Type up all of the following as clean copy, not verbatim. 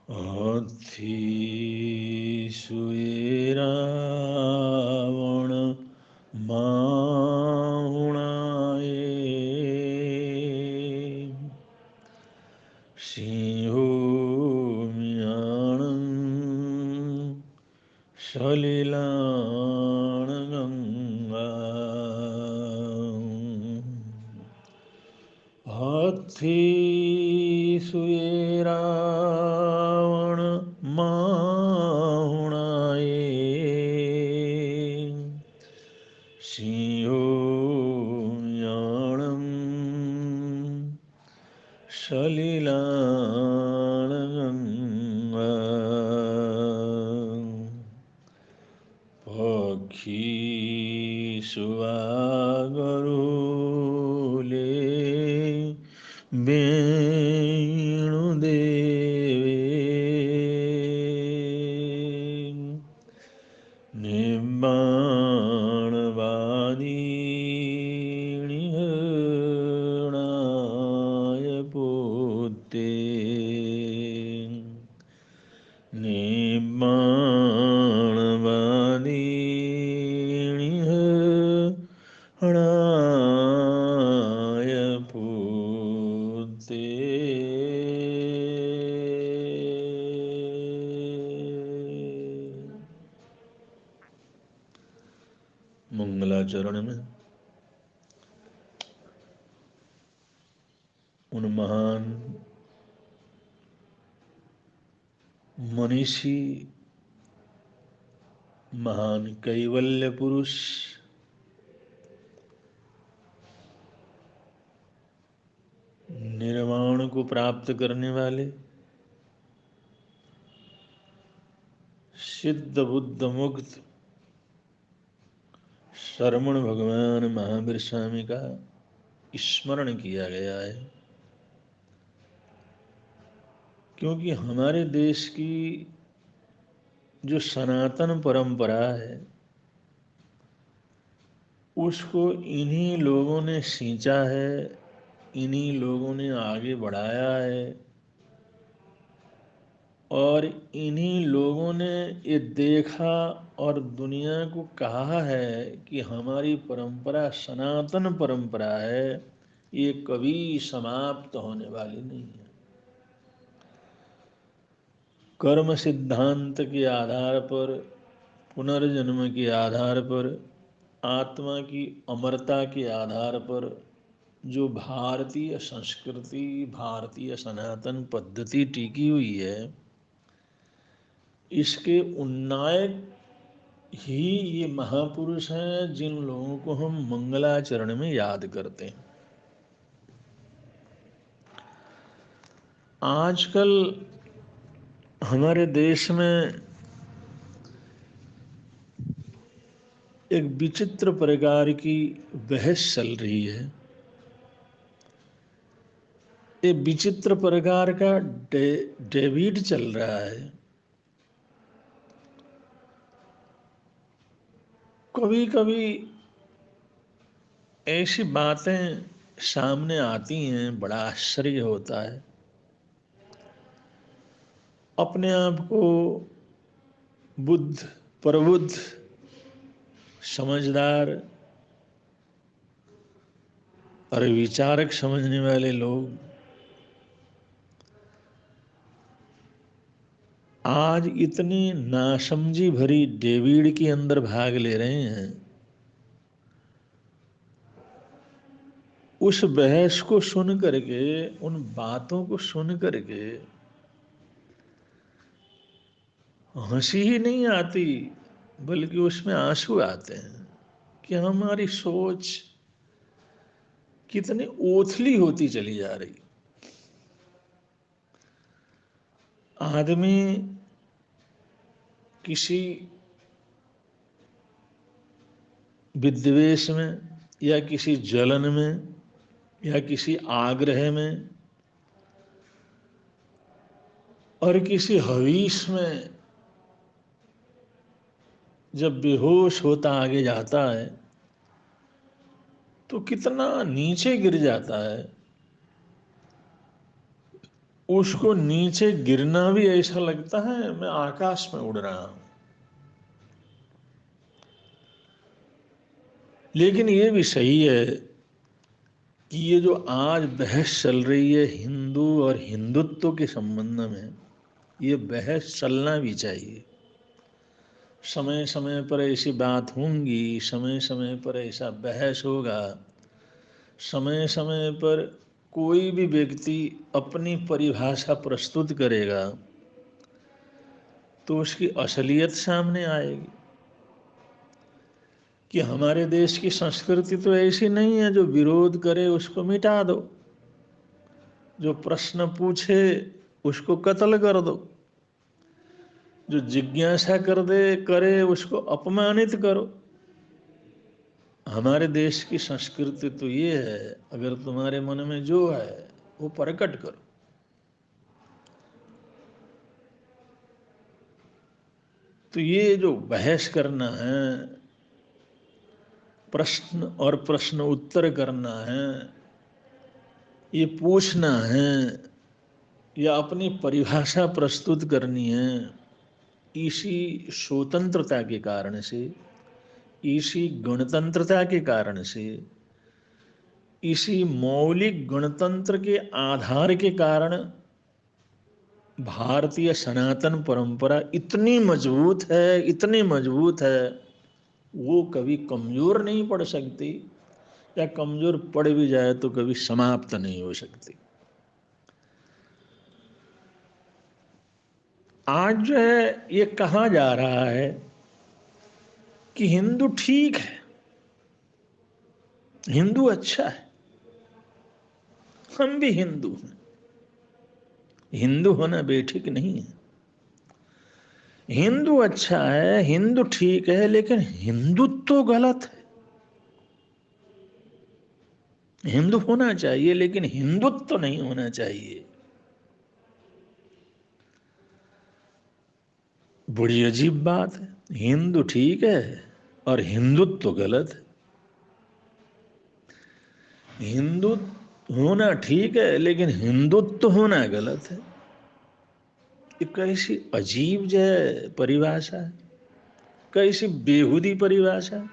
हाथी सुए रावण माहुणाए, सिंहो म्याणं सलिलाण गंगा। हाथी सुए रावण माहुणाए, सिंहो म्याणं सलिलाण गंगा। पक्षी सुवागरुले वेणुदेवे, निर्वाणवादिनी हृणाय पूते, निर्वाणवादिनी हृणाय पूते। मंगलाचरण में उन महान मनीषी, महान कैवल्य पुरुष, निर्वाण को प्राप्त करने वाले सिद्ध बुद्ध मुक्त श्रमण भगवान महावीर स्वामी का स्मरण किया गया है। क्योंकि हमारे देश की जो सनातन परंपरा है उसको इन्हीं लोगों ने सींचा है, इन्हीं लोगों ने आगे बढ़ाया है और इन्हीं लोगों ने ये देखा और दुनिया को कहा है कि हमारी परंपरा सनातन परंपरा है, ये कभी समाप्त होने वाली नहीं है। कर्म सिद्धांत के आधार पर, पुनर्जन्म के आधार पर, आत्मा की अमरता के आधार पर जो भारतीय संस्कृति, भारतीय सनातन पद्धति टिकी हुई है, इसके उन्नायक ही ये महापुरुष हैं जिन लोगों को हम मंगलाचरण में याद करते हैं। आजकल हमारे देश में एक विचित्र प्रकार की बहस चल रही है। ये विचित्र प्रकार का डेविड चल रहा है। कभी कभी ऐसी बातें सामने आती हैं, बड़ा आश्चर्य होता है। अपने आप को बुद्ध, प्रबुद्ध, समझदार और विचारक समझने वाले लोग आज इतनी नासमझी भरी डेविड के अंदर भाग ले रहे हैं। उस बहस को सुन करके, उन बातों को सुन करके हंसी ही नहीं आती, बल्कि उसमें आंसू आते हैं कि हमारी सोच कितनी ओथली होती चली जा रही। आदमी किसी विद्वेष में या किसी जलन में या किसी आग्रह में और किसी हवीस में जब बेहोश होता आगे जाता है तो कितना नीचे गिर जाता है। उसको नीचे गिरना भी ऐसा लगता है मैं आकाश में उड़ रहा हूं। लेकिन ये भी सही है कि ये जो आज बहस चल रही है हिंदू और हिंदुत्व के संबंध में, ये बहस चलना भी चाहिए। समय समय पर ऐसी बात होंगी, समय समय पर ऐसा बहस होगा, समय समय पर कोई भी व्यक्ति अपनी परिभाषा प्रस्तुत करेगा तो उसकी असलियत सामने आएगी कि हमारे देश की संस्कृति तो ऐसी नहीं है जो विरोध करे उसको मिटा दो, जो प्रश्न पूछे उसको कत्ल कर दो, जो जिज्ञासा करे उसको अपमानित करो। हमारे देश की संस्कृति तो ये है, अगर तुम्हारे मन में जो है वो प्रकट करो। तो ये जो बहस करना है, प्रश्न और प्रश्न उत्तर करना है, ये पूछना है या अपनी परिभाषा प्रस्तुत करनी है, इसी स्वतंत्रता के कारण से, इसी गणतंत्रता के कारण से, इसी मौलिक गणतंत्र के आधार के कारण भारतीय सनातन परंपरा इतनी मजबूत है, इतनी मजबूत है, वो कभी कमजोर नहीं पड़ सकती, या कमजोर पड़ भी जाए तो कभी समाप्त नहीं हो सकती। आज जो है ये कहा जा रहा है कि हिंदू ठीक है, हिंदू अच्छा है, हम भी हिंदू हैं। हिंदू होना बेठीक नहीं है। हिंदू अच्छा है, हिंदू ठीक है, लेकिन हिंदुत्व तो गलत है। हिंदू होना चाहिए लेकिन हिंदुत्व तो नहीं होना चाहिए। बड़ी अजीब बात है, हिंदू ठीक है और हिंदुत्व तो गलत है। हिंदू होना ठीक है लेकिन हिंदुत्व होना गलत है। ये कैसी अजीब जो है परिभाषा है, कैसी बेहुदी परिभाषा है।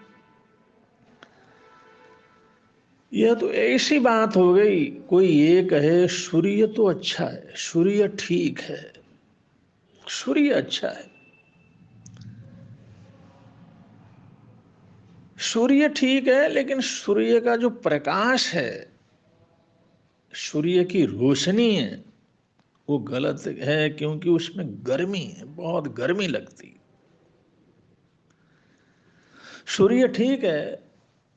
यह तो ऐसी बात हो गई, कोई ये कहे सूर्य तो अच्छा है, सूर्य ठीक है, सूर्य अच्छा है। सूर्य ठीक है लेकिन सूर्य का जो प्रकाश है, सूर्य की रोशनी है, वो गलत है, क्योंकि उसमें गर्मी है, बहुत गर्मी लगती है। सूर्य ठीक है,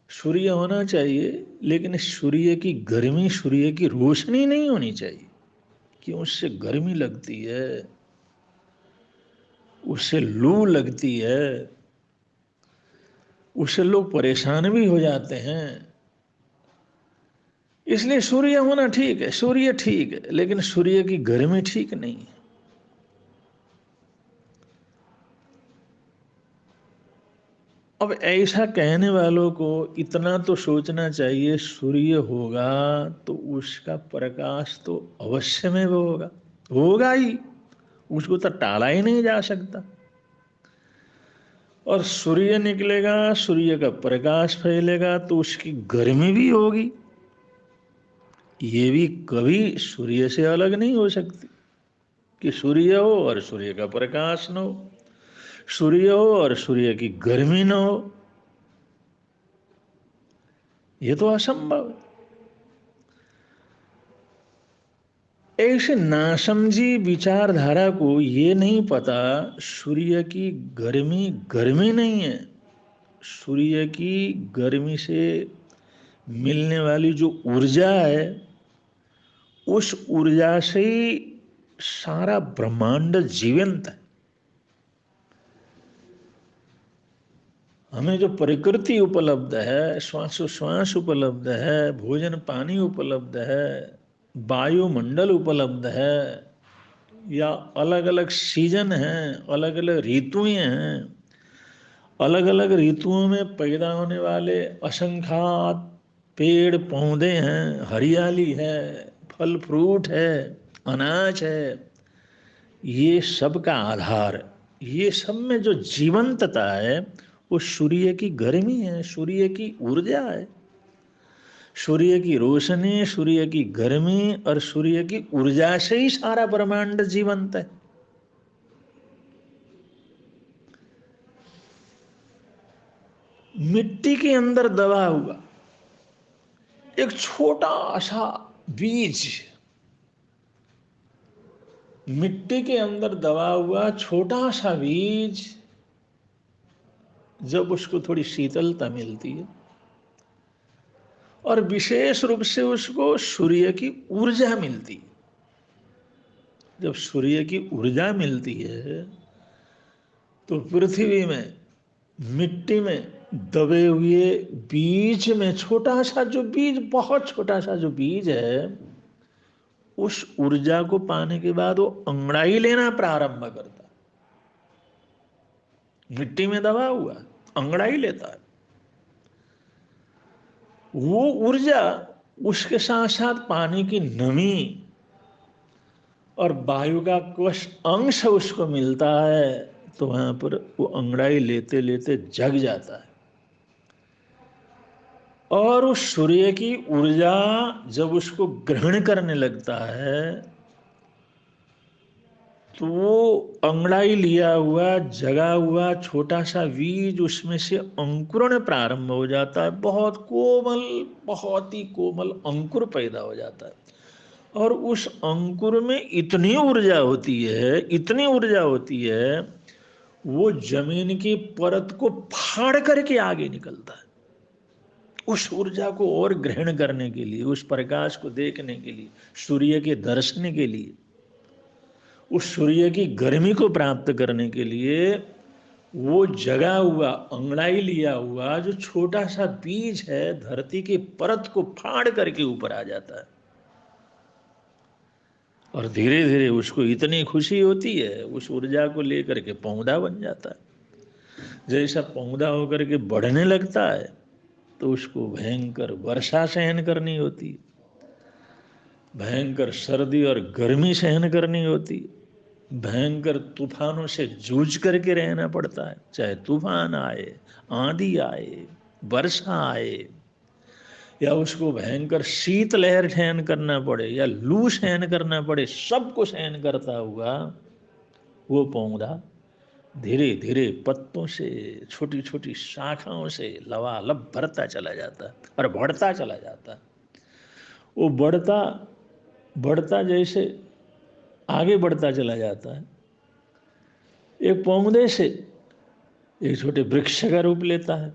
सूर्य होना चाहिए, लेकिन सूर्य की गर्मी, सूर्य की रोशनी नहीं होनी चाहिए कि उससे गर्मी लगती है, उससे लू लगती है, उससे लोग परेशान भी हो जाते हैं। इसलिए सूर्य होना ठीक है, सूर्य ठीक है, लेकिन सूर्य की गर्मी ठीक नहीं है। अब ऐसा कहने वालों को इतना तो सोचना चाहिए, सूर्य होगा तो उसका प्रकाश तो अवश्य में वो होगा, होगा ही, उसको तो टाला ही नहीं जा सकता। और सूर्य निकलेगा, सूर्य का प्रकाश फैलेगा तो उसकी गर्मी भी होगी। ये भी कभी सूर्य से अलग नहीं हो सकती कि सूर्य हो और सूर्य का प्रकाश न हो, सूर्य हो और सूर्य की गर्मी न हो। ये तो असंभव है। ऐसे नासमझी विचारधारा को ये नहीं पता सूर्य की गर्मी गर्मी नहीं है, सूर्य की गर्मी से मिलने वाली जो ऊर्जा है, उस ऊर्जा से ही सारा ब्रह्मांड जीवंत है। हमें जो प्रकृति उपलब्ध है, श्वासोश्वास उपलब्ध है, भोजन पानी उपलब्ध है, वायुमंडल उपलब्ध है, या अलग अलग सीजन हैं, अलग अलग ऋतुएं हैं, अलग अलग ऋतुओं में पैदा होने वाले असंख्यात पेड़ पौधे हैं, हरियाली है, फल फ्रूट है, अनाज है, ये सब का आधार, ये सब में जो जीवंतता है वो सूर्य की गर्मी है, सूर्य की ऊर्जा है। सूर्य की रोशनी, सूर्य की गर्मी और सूर्य की ऊर्जा से ही सारा ब्रह्मांड जीवंत है। मिट्टी के अंदर दबा हुआ एक छोटा सा बीज, मिट्टी के अंदर दबा हुआ छोटा सा बीज, जब उसको थोड़ी शीतलता मिलती है और विशेष रूप से उसको सूर्य की ऊर्जा मिलती है, जब सूर्य की ऊर्जा मिलती है तो पृथ्वी में, मिट्टी में दबे हुए बीज में छोटा सा जो बीज, बहुत छोटा सा जो बीज है, उस ऊर्जा को पाने के बाद वो अंगड़ाई लेना प्रारंभ करता है। मिट्टी में दबा हुआ अंगड़ाई लेता है। वो ऊर्जा उसके साथ साथ पानी की नमी और वायु का कुछ अंश उसको मिलता है, तो वहां पर वो अंगड़ाई लेते लेते जग जाता है। और उस सूर्य की ऊर्जा जब उसको ग्रहण करने लगता है तो वो अंगड़ाई लिया हुआ जगा हुआ छोटा सा बीज, उसमें से अंकुरण प्रारंभ हो जाता है। बहुत कोमल, बहुत ही कोमल अंकुर पैदा हो जाता है। और उस अंकुर में इतनी ऊर्जा होती है, इतनी ऊर्जा होती है, वो जमीन की परत को फाड़ करके आगे निकलता है। उस ऊर्जा को और ग्रहण करने के लिए, उस प्रकाश को देखने के लिए, सूर्य के दर्शन के लिए, उस सूर्य की गर्मी को प्राप्त करने के लिए, वो जगा हुआ, अंगड़ाई लिया हुआ जो छोटा सा बीज है, धरती की परत को फाड़ करके ऊपर आ जाता है। और धीरे धीरे उसको इतनी खुशी होती है, उस ऊर्जा को लेकर के पौधा बन जाता है। जैसा पौधा होकर के बढ़ने लगता है तो उसको भयंकर वर्षा सहन करनी होती है, भयंकर सर्दी और गर्मी सहन करनी होती है, भयंकर तूफानों से जूझ करके रहना पड़ता है। चाहे तूफान आए, आंधी आए, वर्षा आए, या उसको भयंकर शीत लहर सहन करना पड़े या लू सहन करना पड़े, सबको सहन करता हुआ वो पौधा धीरे धीरे पत्तों से, छोटी छोटी शाखाओं से लबालब भरता चला जाता है और बढ़ता चला जाता है। वो बढ़ता बढ़ता जैसे आगे बढ़ता चला जाता है, एक पौधे से एक छोटे वृक्ष का रूप लेता है।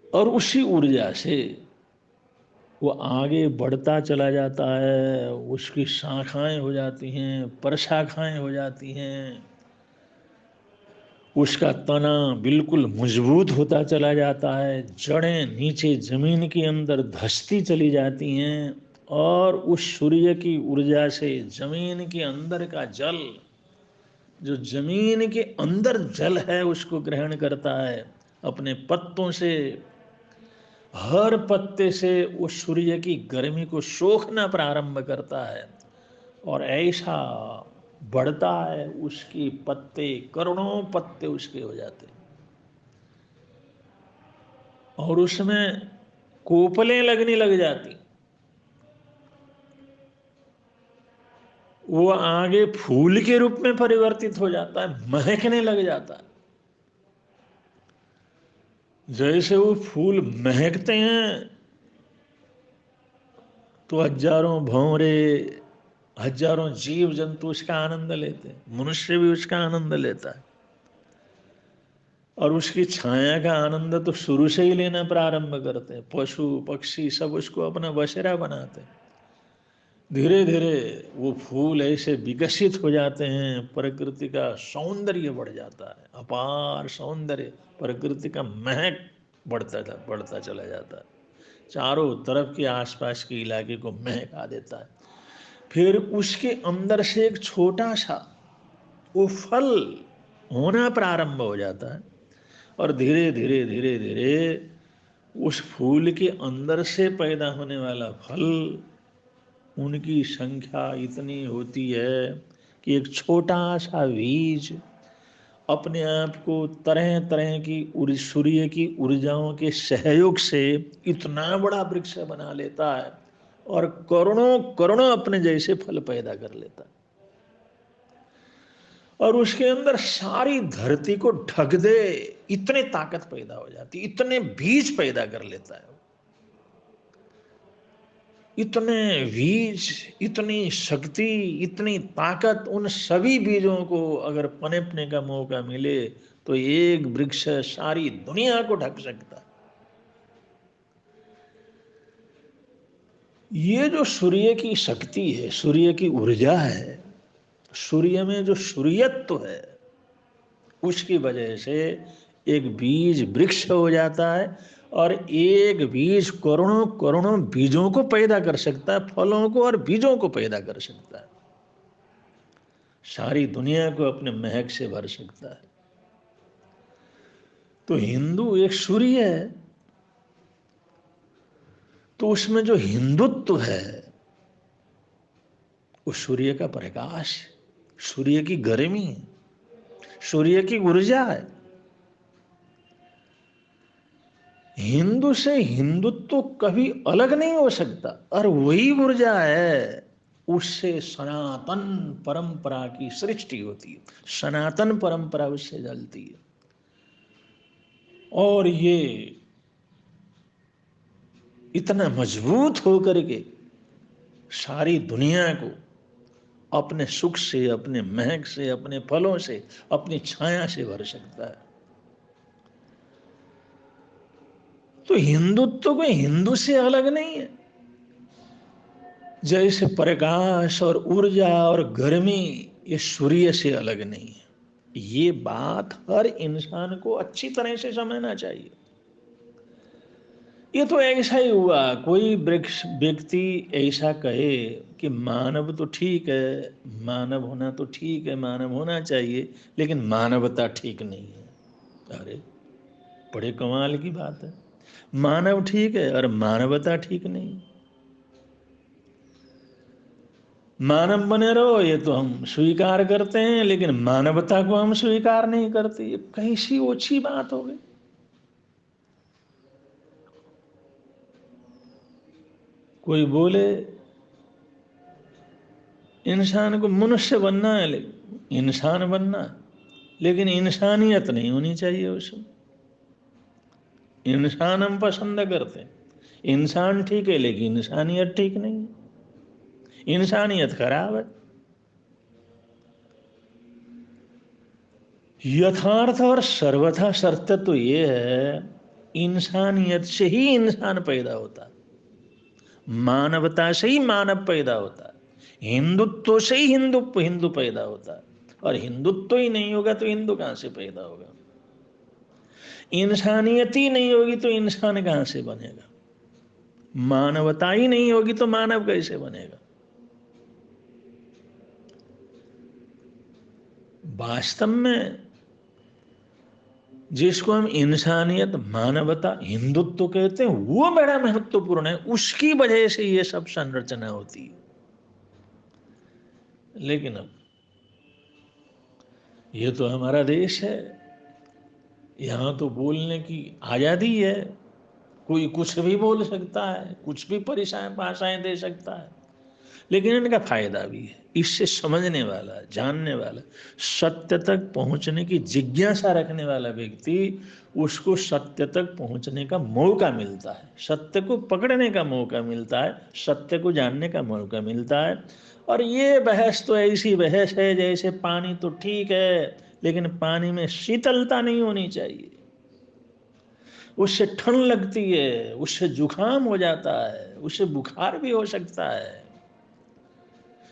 और उसी ऊर्जा से वो आगे बढ़ता चला जाता है, उसकी शाखाएं हो जाती हैं, प्रशाखाएं हो जाती हैं, उसका तना बिल्कुल मजबूत होता चला जाता है, जड़ें नीचे जमीन के अंदर धंसती चली जाती हैं। और उस सूर्य की ऊर्जा से जमीन के अंदर का जल, जो जमीन के अंदर जल है, उसको ग्रहण करता है अपने पत्तों से। हर पत्ते से उस सूर्य की गर्मी को सोखना प्रारंभ करता है और ऐसा बढ़ता है, उसके पत्ते, करोड़ों पत्ते उसके हो जाते हैं और उसमें कोपलें लगने लग जाती। वो आगे फूल के रूप में परिवर्तित हो जाता है, महकने लग जाता है। जैसे वो फूल महकते हैं तो हजारों भंवरे, हजारों जीव जंतु उसका आनंद लेते हैं, मनुष्य भी उसका आनंद लेता है और उसकी छाया का आनंद तो शुरू से ही लेना प्रारंभ करते हैं। पशु पक्षी सब उसको अपना बसेरा बनाते हैं। धीरे धीरे वो फूल ऐसे विकसित हो जाते हैं, प्रकृति का सौंदर्य बढ़ जाता है, अपार सौंदर्य, प्रकृति का महक बढ़ता चला जाता है, चारों तरफ के आसपास के इलाके को महका देता है। फिर उसके अंदर से एक छोटा सा वो फल होना प्रारंभ हो जाता है, और धीरे धीरे धीरे धीरे उस फूल के अंदर से पैदा होने वाला फल, उनकी संख्या इतनी होती है कि एक छोटा सा बीज अपने आप को तरह तरह की सूर्य की ऊर्जाओं के सहयोग से इतना बड़ा वृक्ष बना लेता है, और करोड़ों करोड़ों अपने जैसे फल पैदा कर लेता है, और उसके अंदर सारी धरती को ढक दे, इतने ताकत पैदा हो जाती, इतने बीज पैदा कर लेता है, इतने बीज, इतनी शक्ति, इतनी ताकत। उन सभी बीजों को अगर पनपने का मौका मिले तो एक वृक्ष सारी दुनिया को ढक सकता है। ये जो सूर्य की शक्ति है, सूर्य की ऊर्जा है, सूर्य में जो सूर्यत्व है, उसकी वजह से एक बीज वृक्ष हो जाता है, और एक बीज करोड़ों करोड़ों बीजों को पैदा कर सकता है, फलों को और बीजों को पैदा कर सकता है, सारी दुनिया को अपने महक से भर सकता है। तो हिंदू एक सूर्य है, तो उसमें जो हिंदुत्व है वो सूर्य का प्रकाश, सूर्य की गर्मी, सूर्य की ऊर्जा है। हिंदू से हिंदुत्व कभी अलग नहीं हो सकता, और वही ऊर्जा है, उससे सनातन परंपरा की सृष्टि होती है, सनातन परंपरा उससे जलती है, और ये इतना मजबूत होकर के सारी दुनिया को अपने सुख से, अपने महक से, अपने फलों से, अपनी छाया से भर सकता है। तो हिंदुत्व कोई हिंदू से अलग नहीं है, जैसे प्रकाश और ऊर्जा और गर्मी ये सूर्य से अलग नहीं है। ये बात हर इंसान को अच्छी तरह से समझना चाहिए। ये तो ऐसा ही हुआ, कोई व्यक्ति ऐसा कहे कि मानव तो ठीक है, मानव होना तो ठीक है, मानव होना चाहिए, लेकिन मानवता ठीक नहीं है। अरे बड़े कमाल की बात है, मानव ठीक है और मानवता ठीक नहीं। मानव बने रहो ये तो हम स्वीकार करते हैं, लेकिन मानवता को हम स्वीकार नहीं करते, ये कैसी ओछी बात हो गई। कोई बोले इंसान को मनुष्य बनना है, लेकिन इंसान बनना है, लेकिन इंसानियत नहीं होनी चाहिए उसमें। इंसान हम पसंद करते हैं, इंसान ठीक है लेकिन इंसानियत ठीक नहीं है, इंसानियत खराब है। यथार्थ और सर्वथा सत्य तो ये है, इंसानियत से ही इंसान पैदा होता है, मानवता से ही मानव पैदा होता है, हिंदुत्व से ही हिंदू पैदा होता है, और हिंदुत्व ही नहीं होगा तो हिंदू कहां से पैदा होगा। इंसानियत ही नहीं होगी तो इंसान कहां से बनेगा, मानवता ही नहीं होगी तो मानव कैसे बनेगा। वास्तव में जिसको हम इंसानियत, मानवता, हिंदुत्व कहते हैं वो बड़ा महत्वपूर्ण है, उसकी वजह से ये सब संरचना होती है। लेकिन अब ये तो हमारा देश है, यहाँ तो बोलने की आज़ादी है, कोई कुछ भी बोल सकता है, कुछ भी भाषाएं दे सकता है, लेकिन इनका फायदा भी है। इससे समझने वाला, जानने वाला, सत्य तक पहुंचने की जिज्ञासा रखने वाला व्यक्ति, उसको सत्य तक पहुंचने का मौका मिलता है, सत्य को पकड़ने का मौका मिलता है, सत्य को जानने का मौका मिलता है। और ये बहस तो ऐसी बहस है जैसे पानी तो ठीक है, लेकिन पानी में शीतलता नहीं होनी चाहिए, उससे ठंड लगती है, उससे जुकाम हो जाता है, उससे बुखार भी हो सकता है।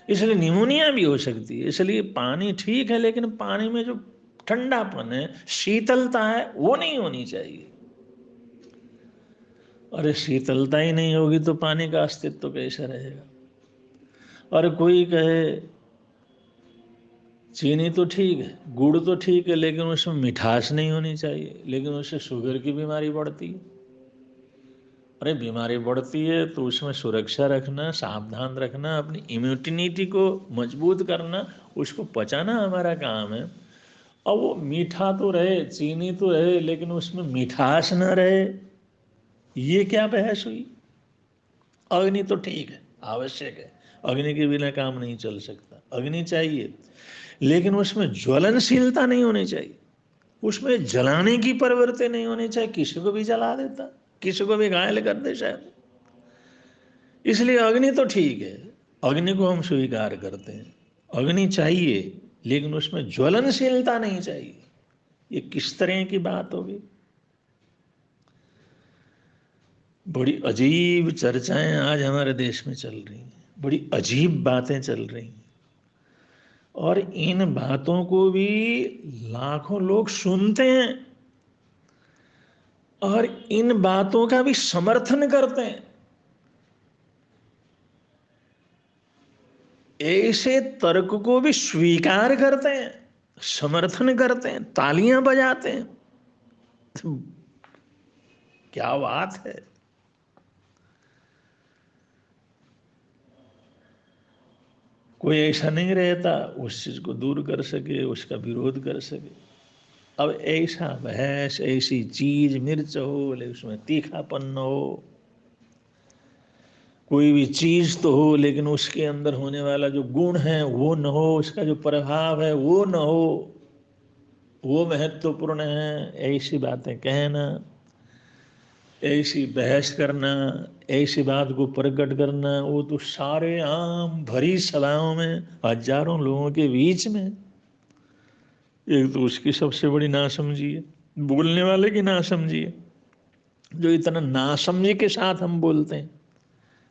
इसलिए निमोनिया भी हो सकती है। इसलिए पानी ठीक है, लेकिन पानी में जो ठंडापन है, शीतलता है, वो नहीं होनी चाहिए। अरे शीतलता ही नहीं होगी तो पानी का अस्तित्व कैसा रहेगा? और कोई कहे चीनी तो ठीक है, गुड़ तो ठीक है, लेकिन उसमें मिठास नहीं होनी चाहिए, लेकिन उससे शुगर की बीमारी बढ़ती है। अरे बीमारी बढ़ती है तो उसमें सुरक्षा रखना, सावधान रखना, अपनी इम्यूनिटी को मजबूत करना, उसको पचाना हमारा काम है। और वो मीठा तो रहे, चीनी तो रहे, लेकिन उसमें मिठास न रहे, ये क्या बहस हुई? अग्नि तो ठीक है, आवश्यक है, अग्नि के बिना काम नहीं चल सकता, अग्नि चाहिए, लेकिन उसमें ज्वलनशीलता नहीं होनी चाहिए, उसमें जलाने की प्रवृत्ति नहीं होनी चाहिए, किसी को भी जला देता, किसी को भी घायल कर दे शायद। इसलिए अग्नि तो ठीक है, अग्नि को हम स्वीकार करते हैं, अग्नि चाहिए, लेकिन उसमें ज्वलनशीलता नहीं चाहिए। ये किस तरह की बात होगी? बड़ी अजीब चर्चाएं आज हमारे देश में चल रही हैं, बड़ी अजीब बातें चल रही हैं, और इन बातों को भी लाखों लोग सुनते हैं और इन बातों का भी समर्थन करते हैं। ऐसे तर्क को भी स्वीकार करते हैं, समर्थन करते हैं, तालियां बजाते हैं। तो क्या बात है? कोई ऐसा नहीं रहता उस चीज को दूर कर सके, उसका विरोध कर सके। अब ऐसा बहस, ऐसी चीज, मिर्च हो लेकिन उसमें तीखापन न हो, कोई भी चीज तो हो लेकिन उसके अंदर होने वाला जो गुण है वो न हो, उसका जो प्रभाव है वो न हो, वो महत्वपूर्ण है। ऐसी बातें कहना, ऐसी बहस करना, ऐसी बात को प्रकट करना, वो तो सारे आम भरी सभाओं में, हजारों लोगों के बीच में, एक तो उसकी सबसे बड़ी नासमझी है, बोलने वाले की नासमझी है, जो इतना नासमझी के साथ हम बोलते हैं,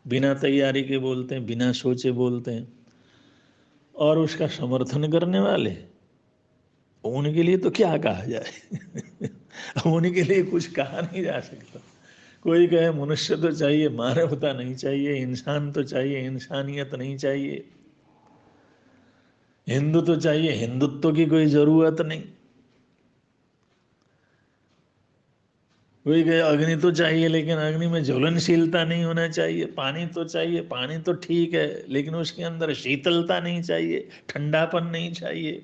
बिना तैयारी के बोलते हैं, बिना सोचे बोलते हैं। और उसका समर्थन करने वाले, उनके लिए तो क्या कहा जाए? उनके लिए कुछ कहा नहीं जा सकता। कोई कहे मनुष्य तो चाहिए, मानवता नहीं चाहिए, इंसान तो चाहिए, इंसानियत नहीं चाहिए, हिंदू तो चाहिए, हिंदुत्व की कोई जरूरत नहीं। कोई कहे अग्नि तो चाहिए, लेकिन अग्नि में ज्वलनशीलता नहीं होना चाहिए, पानी तो चाहिए, पानी तो ठीक है, लेकिन उसके अंदर शीतलता नहीं चाहिए, ठंडापन नहीं चाहिए।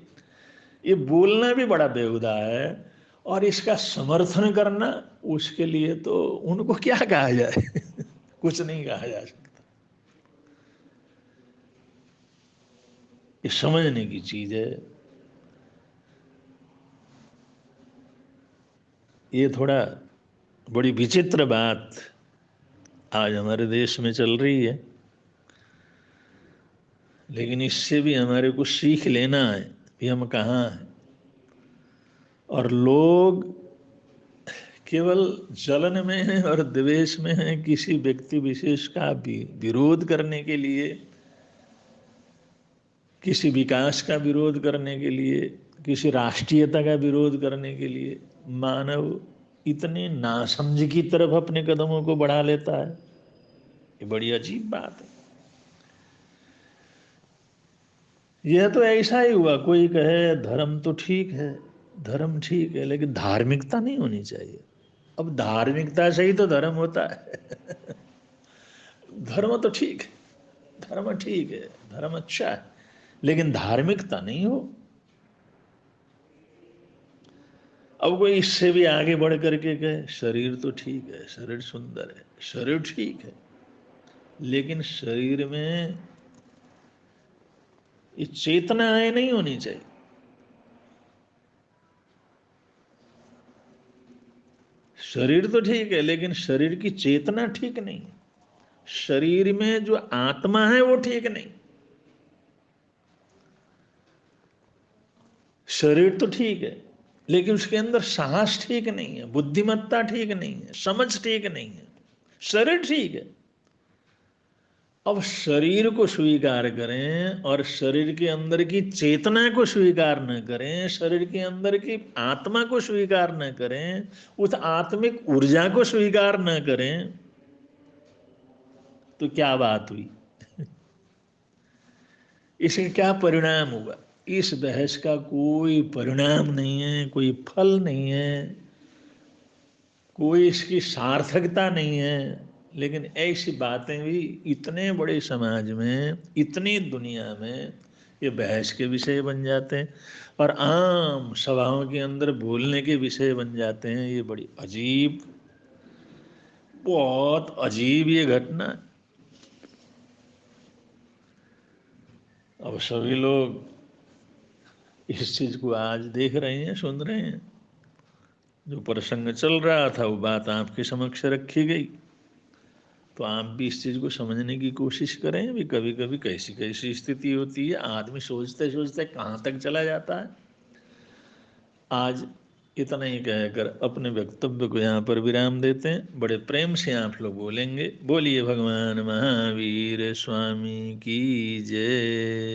ये बोलना भी बड़ा बेहुदा है, और इसका समर्थन करना, उसके लिए तो उनको क्या कहा जाए? कुछ नहीं कहा जा सकता। ये समझने की चीज है। ये थोड़ा बड़ी विचित्र बात आज हमारे देश में चल रही है, लेकिन इससे भी हमारे को सीख लेना है कि हम कहाँ हैं। और लोग केवल जलन में हैं और द्वेष में हैं, किसी व्यक्ति विशेष का भी विरोध करने के लिए, किसी विकास का विरोध करने के लिए, किसी राष्ट्रीयता का विरोध करने के लिए मानव इतने नासमझ की तरफ अपने कदमों को बढ़ा लेता है। ये बड़ी अजीब बात है। यह तो ऐसा ही हुआ, कोई कहे धर्म तो ठीक है, धर्म ठीक है, लेकिन धार्मिकता नहीं होनी चाहिए। अब धार्मिकता से ही तो धर्म होता है। धर्म तो ठीक है, धर्म ठीक है, धर्म अच्छा है, लेकिन धार्मिकता नहीं हो। अब कोई इससे भी आगे बढ़ करके कहे शरीर तो ठीक है, शरीर सुंदर है, शरीर ठीक है, लेकिन शरीर में ये चेतनाएं नहीं होनी चाहिए। शरीर तो ठीक है, लेकिन शरीर की चेतना ठीक नहीं है, शरीर में जो आत्मा है वो ठीक नहीं। शरीर तो ठीक है, लेकिन उसके अंदर साहस ठीक नहीं है, बुद्धिमत्ता ठीक नहीं है, समझ ठीक नहीं है। शरीर ठीक है, अब शरीर को स्वीकार करें और शरीर के अंदर की चेतना को स्वीकार न करें, शरीर के अंदर की आत्मा को स्वीकार न करें, उस आत्मिक ऊर्जा को स्वीकार न करें, तो क्या बात हुई? इसका क्या परिणाम हुआ? इस बहस का कोई परिणाम नहीं है, कोई फल नहीं है, कोई इसकी सार्थकता नहीं है। लेकिन ऐसी बातें भी इतने बड़े समाज में, इतनी दुनिया में ये बहस के विषय बन जाते हैं और आम सभाओं के अंदर बोलने के विषय बन जाते हैं। ये बड़ी अजीब, बहुत अजीब ये घटना है। अब सभी लोग इस चीज को आज देख रहे हैं, सुन रहे हैं। जो प्रसंग चल रहा था वो बात आपके समक्ष रखी गई, तो आप भी इस चीज को समझने की कोशिश करें। भी कभी कभी कैसी कैसी स्थिति होती है, आदमी सोचते सोचते कहाँ तक चला जाता है। आज इतना ही कहकर अपने वक्तव्य को यहाँ पर विराम देते हैं। बड़े प्रेम से आप लोग बोलेंगे, बोलिए भगवान महावीर स्वामी की जय।